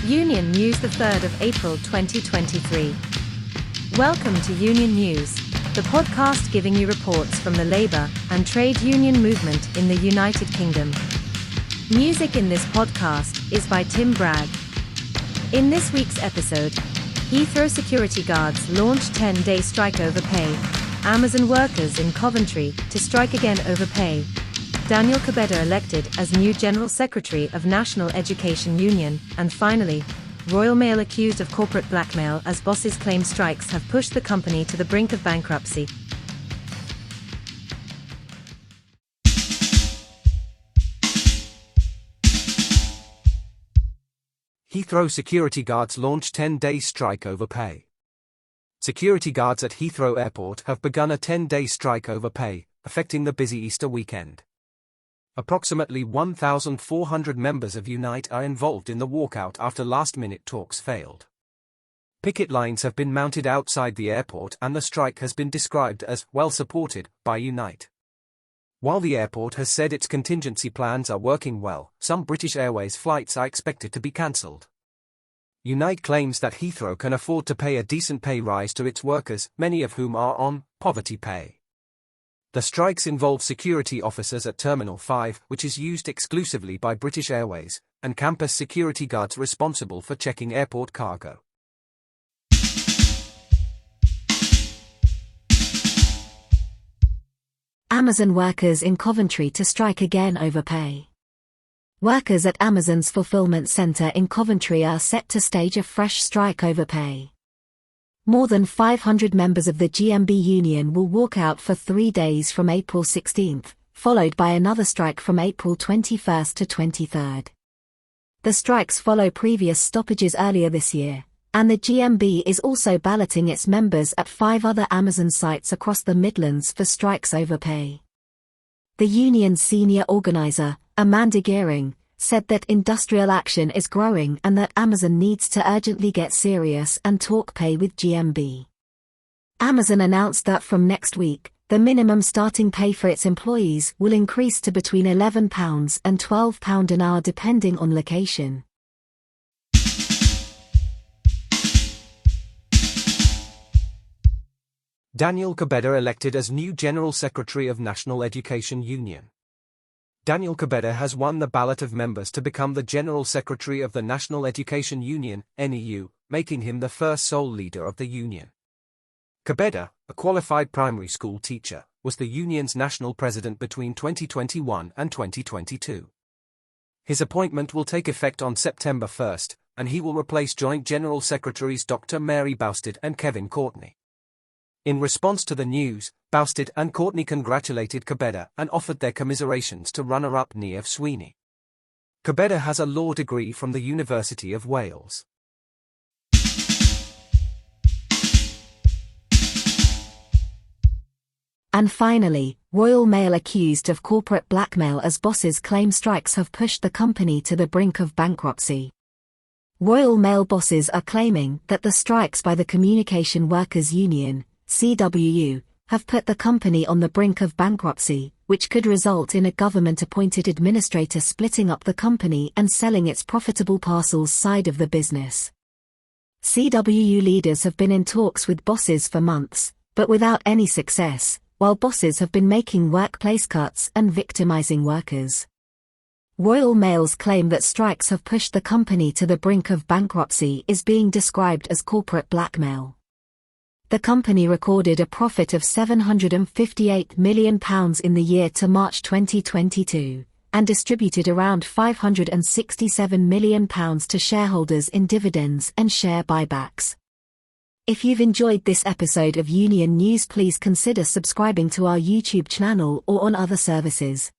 Union News, the 3rd of April 2023. Welcome to Union News, the podcast giving you reports from the labour and trade union movement in the United Kingdom. Music in this podcast is by Tim Bragg. In this week's episode, Heathrow security guards launch 10-day strike over pay, Amazon workers in Coventry to strike again over pay, Daniel Kebede elected as new General Secretary of National Education Union, and finally, Royal Mail accused of corporate blackmail as bosses claim strikes have pushed the company to the brink of bankruptcy. Heathrow security guards launch 10-day strike over pay. Security guards at Heathrow Airport have begun a 10-day strike over pay, affecting the busy Easter weekend. Approximately 1,400 members of Unite are involved in the walkout after last-minute talks failed. Picket lines have been mounted outside the airport and the strike has been described as well supported by Unite. While the airport has said its contingency plans are working well, some British Airways flights are expected to be cancelled. Unite claims that Heathrow can afford to pay a decent pay rise to its workers, many of whom are on poverty pay. The strikes involve security officers at Terminal 5, which is used exclusively by British Airways, and campus security guards responsible for checking airport cargo. Amazon workers in Coventry to strike again over pay. Workers at Amazon's fulfillment centre in Coventry are set to stage a fresh strike over pay. More than 500 members of the GMB union will walk out for 3 days from April 16, followed by another strike from April 21 to 23. The strikes follow previous stoppages earlier this year, and the GMB is also balloting its members at 5 other Amazon sites across the Midlands for strikes over pay. The union's senior organiser, Amanda Gearing, said that industrial action is growing and that Amazon needs to urgently get serious and talk pay with GMB. Amazon announced that from next week, the minimum starting pay for its employees will increase to between £11 and £12 an hour depending on location. Daniel Kebede elected as new General Secretary of National Education Union. Daniel Kebede has won the ballot of members to become the General Secretary of the National Education Union, NEU, making him the first sole leader of the union. Kebede, a qualified primary school teacher, was the union's national president between 2021 and 2022. His appointment will take effect on September 1, and he will replace Joint General Secretaries Dr. Mary Bousted and Kevin Courtney. In response to the news, Bousted and Courtney congratulated Kebede and offered their commiserations to runner-up Niamh Sweeney. Kebede has a law degree from the University of Wales. And finally, Royal Mail accused of corporate blackmail as bosses claim strikes have pushed the company to the brink of bankruptcy. Royal Mail bosses are claiming that the strikes by the Communication Workers Union, CWU, have put the company on the brink of bankruptcy, which could result in a government-appointed administrator splitting up the company and selling its profitable parcels side of the business. CWU leaders have been in talks with bosses for months, but without any success, while bosses have been making workplace cuts and victimizing workers. Royal Mail's claim that strikes have pushed the company to the brink of bankruptcy is being described as corporate blackmail. The company recorded a profit of £758 million in the year to March 2022, and distributed around £567 million to shareholders in dividends and share buybacks. If you've enjoyed this episode of Union News, please consider subscribing to our YouTube channel or on other services.